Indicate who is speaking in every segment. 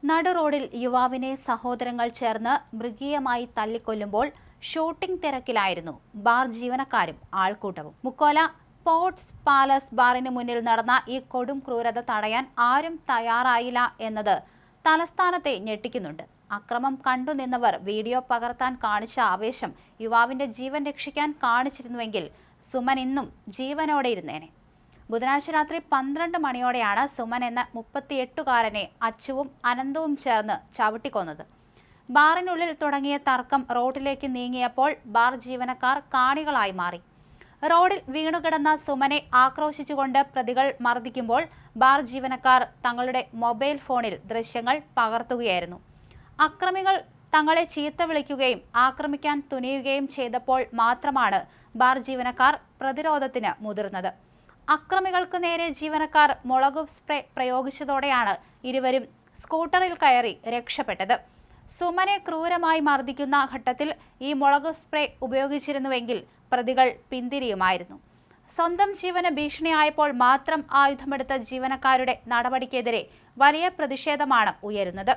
Speaker 1: നടു റോഡിൽ യുവാവിനെ സഹോദരങ്ങൾ ചേർന്ന് മൃഗീയമായി തല്ലിക്കൊല്ലുമ്പോൾ ഷൂട്ടിംഗ് തിരക്കിലായിരുന്നു ബാർ ജീവനക്കാരും ആൾക്കൂട്ടവും. മുക്കോല പോർട്സ് പാലസ് ബാറിന് മുന്നിൽ നടന്ന ഈ കൊടും ക്രൂരത തടയാൻ ആരും തയ്യാറായില്ല എന്നത് തലസ്ഥാനത്തെ ഞെട്ടിക്കുന്നുണ്ട്. അക്രമം കണ്ടുനിന്നവർ വീഡിയോ പകർത്താൻ കാണിച്ച ആവേശം യുവാവിന്റെ ജീവൻ രക്ഷിക്കാൻ കാണിച്ചിരുന്നുവെങ്കിൽ സുമൻ ഇന്നും ജീവനോടെ ഇരുന്നേനെ. ബുധനാഴ്ച രാത്രി 12 മണിയോടെയാണ് സുമൻ എന്ന 38-കാരനെ അച്ചുവും അനന്തവും ചേർന്ന് ചവിട്ടിക്കൊന്നത്. ബാറിനുള്ളിൽ തുടങ്ങിയ തർക്കം റോഡിലേക്ക് നീങ്ങിയപ്പോൾ ബാർ ജീവനക്കാർ കാണികളായി മാറി. റോഡിൽ വീണുകിടന്ന സുമനെ ആക്രോശിച്ചുകൊണ്ട് പ്രതികൾ മർദ്ദിക്കുമ്പോൾ ബാർ ജീവനക്കാർ തങ്ങളുടെ മൊബൈൽ ഫോണിൽ ദൃശ്യങ്ങൾ പകർത്തുകയായിരുന്നു. അക്രമികൾ തങ്ങളെ ചീത്ത വിളിക്കുകയും ആക്രമിക്കാൻ തുനിയുകയും ചെയ്തപ്പോൾ മാത്രമാണ് ബാർ ജീവനക്കാർ പ്രതിരോധത്തിന് മുതിർന്നത്. അക്രമികൾക്ക് നേരെ ജീവനക്കാർ മുളക് സ്പ്രേ പ്രയോഗിച്ചതോടെയാണ് ഇരുവരും സ്കൂട്ടറിൽ കയറി രക്ഷപ്പെട്ടത്. സുമനെ ക്രൂരമായി മർദ്ദിക്കുന്ന ഘട്ടത്തിൽ ഈ മുളക് സ്പ്രേ ഉപയോഗിച്ചിരുന്നുവെങ്കിൽ പ്രതികൾ പിന്തിരിയുമായിരുന്നു. സ്വന്തം ജീവന് ഭീഷണിയായപ്പോൾ മാത്രം ആയുധമെടുത്ത ജീവനക്കാരുടെ നടപടിക്കെതിരെ വലിയ പ്രതിഷേധമാണ് ഉയരുന്നത്.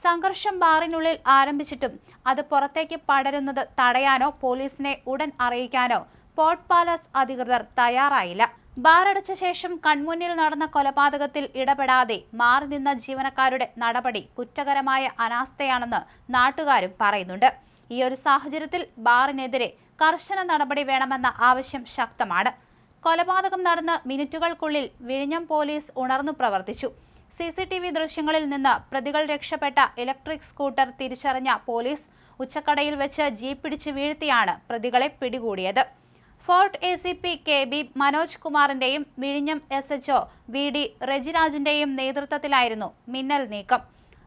Speaker 1: സംഘർഷം ബാറിനുള്ളിൽ ആരംഭിച്ചിട്ടും അത് പുറത്തേക്ക് പടരുന്നത് തടയാനോ പോലീസിനെ ഉടൻ അറിയിക്കാനോ പോർട്ട് പാലസ് അധികൃതർ തയ്യാറായില്ല. ബാർ അടച്ച ശേഷം കൺമുന്നിൽ നടന്ന കൊലപാതകത്തിൽ ഇടപെടാതെ മാറി നിന്ന ജീവനക്കാരുടെ നടപടി കുറ്റകരമായ അനാസ്ഥയാണെന്ന് നാട്ടുകാരും പറയുന്നുണ്ട്. ഈ ഒരു സാഹചര്യത്തിൽ ബാറിനെതിരെ കർശന നടപടി വേണമെന്ന ആവശ്യം ശക്തമാണ്. കൊലപാതകം നടന്ന് മിനിറ്റുകൾക്കുള്ളിൽ വിഴിഞ്ഞം പോലീസ് ഉണർന്നു പ്രവർത്തിച്ചു. CCTV ദൃശ്യങ്ങളിൽ നിന്ന് പ്രതികൾ രക്ഷപ്പെട്ട ഇലക്ട്രിക് സ്കൂട്ടർ തിരിച്ചറിഞ്ഞ പോലീസ് ഉച്ചക്കടയിൽ വെച്ച് ജീപ്പ് പിടിച്ച് വീഴ്ത്തിയാണ് പ്രതികളെ പിടികൂടിയത്. ഫോർട്ട് ACP KB മനോജ് കുമാറിന്റെയും വിഴിഞ്ഞം SHO VD റെജിരാജിന്റെയും നേതൃത്വത്തിലായിരുന്നു മിന്നൽ നീക്കം.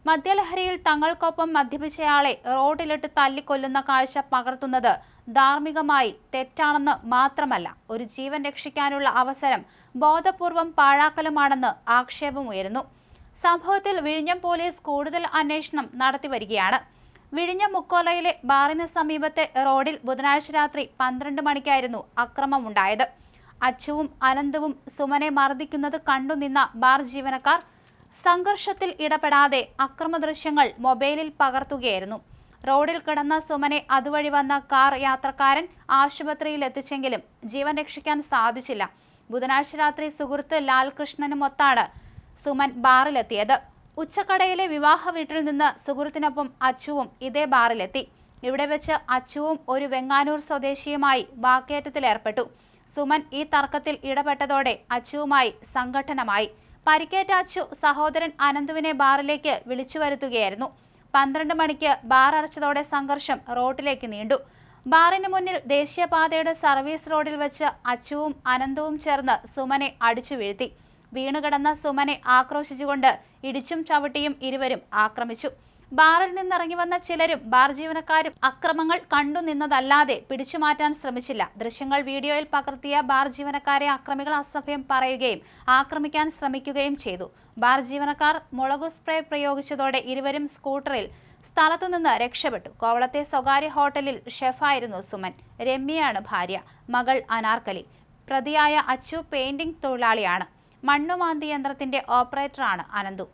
Speaker 1: മദ്യലഹരിയിൽ തങ്ങൾക്കൊപ്പം മദ്യപിച്ചയാളെ റോഡിലിട്ട് തല്ലിക്കൊല്ലുന്ന കാഴ്ച പകർത്തുന്നത് ധാർമ്മികമായി തെറ്റാണെന്ന് മാത്രമല്ല, ഒരു ജീവൻ രക്ഷിക്കാനുള്ള അവസരം ബോധപൂർവം പാഴാക്കലുമാണെന്ന് ആക്ഷേപമുയരുന്നു. സംഭവത്തിൽ വിഴിഞ്ഞം പോലീസ് കൂടുതൽ അന്വേഷണം നടത്തിവരികയാണ്. വിഴിഞ്ഞം മുക്കോലയിലെ ബാറിന് സമീപത്തെ റോഡിൽ ബുധനാഴ്ച രാത്രി 12 മണിക്കായിരുന്നു അക്രമമുണ്ടായത്. അച്ചുവും അനന്തവും സുമനെ മർദ്ദിക്കുന്നത് കണ്ടുനിന്ന ബാർ ജീവനക്കാർ സംഘർഷത്തിൽ ഇടപെടാതെ അക്രമ ദൃശ്യങ്ങൾ മൊബൈലിൽ പകർത്തുകയായിരുന്നു. റോഡിൽ കിടന്ന സുമനെ അതുവഴി വന്ന കാർ യാത്രക്കാരൻ ആശുപത്രിയിൽ എത്തിച്ചെങ്കിലും ജീവൻ രക്ഷിക്കാൻ സാധിച്ചില്ല. ബുധനാഴ്ച രാത്രി സുഹൃത്ത് ലാൽകൃഷ്ണനുമൊത്താണ് സുമൻ ബാറിലെത്തിയത്. ഉച്ചക്കടയിലെ വിവാഹ വീട്ടിൽ നിന്ന് സുഹൃത്തിനൊപ്പം അച്ചുവും ഇതേ ബാറിലെത്തി. ഇവിടെ വെച്ച് അച്ചുവും ഒരു വെങ്ങാനൂർ സ്വദേശിയുമായി വാക്കേറ്റത്തിലേർപ്പെട്ടു. സുമൻ ഈ തർക്കത്തിൽ ഇടപെട്ടതോടെ അച്ചുവുമായി സംഘട്ടനമായി. പരിക്കേറ്റ അച്ചു സഹോദരൻ അനന്തുവിനെ ബാറിലേക്ക് വിളിച്ചു വരുത്തുകയായിരുന്നു. 12 മണിക്ക് ബാർ അടച്ചതോടെ സംഘർഷം റോഡിലേക്ക് നീണ്ടു. ബാറിന് മുന്നിൽ ദേശീയപാതയുടെ സർവീസ് റോഡിൽ വെച്ച് അച്ചുവും അനന്തവും ചേർന്ന് സുമനെ അടിച്ചു വീഴ്ത്തി. വീണുകിടന്ന സുമനെ ആക്രോശിച്ചുകൊണ്ട് ഇടിച്ചും ചവിട്ടിയും ഇരുവരും ആക്രമിച്ചു. ബാറിൽ നിന്നിറങ്ങി വന്ന ചിലരും ബാർ ജീവനക്കാരും അക്രമങ്ങൾ കണ്ടുനിന്നതല്ലാതെ പിടിച്ചുമാറ്റാൻ ശ്രമിച്ചില്ല. ദൃശ്യങ്ങൾ വീഡിയോയിൽ പകർത്തിയ ബാർ ജീവനക്കാരെ അക്രമികൾ അസഭ്യം പറയുകയും ആക്രമിക്കാൻ ശ്രമിക്കുകയും ചെയ്തു. ബാർ ജീവനക്കാർ മുളകു സ്പ്രേ പ്രയോഗിച്ചതോടെ ഇരുവരും സ്കൂട്ടറിൽ സ്ഥലത്തുനിന്ന് രക്ഷപ്പെട്ടു. കോവളത്തെ സ്വകാര്യ ഹോട്ടലിൽ ഷെഫായിരുന്നു സുമൻ. രമ്യയാണ് ഭാര്യ. മകൾ അനാർക്കലി. പ്രതിയായ അച്ചു പെയിന്റിംഗ് തൊഴിലാളിയാണ്. മണ്ണുമാന്തി യന്ത്രത്തിന്റെ ഓപ്പറേറ്ററാണ് അനന്തു.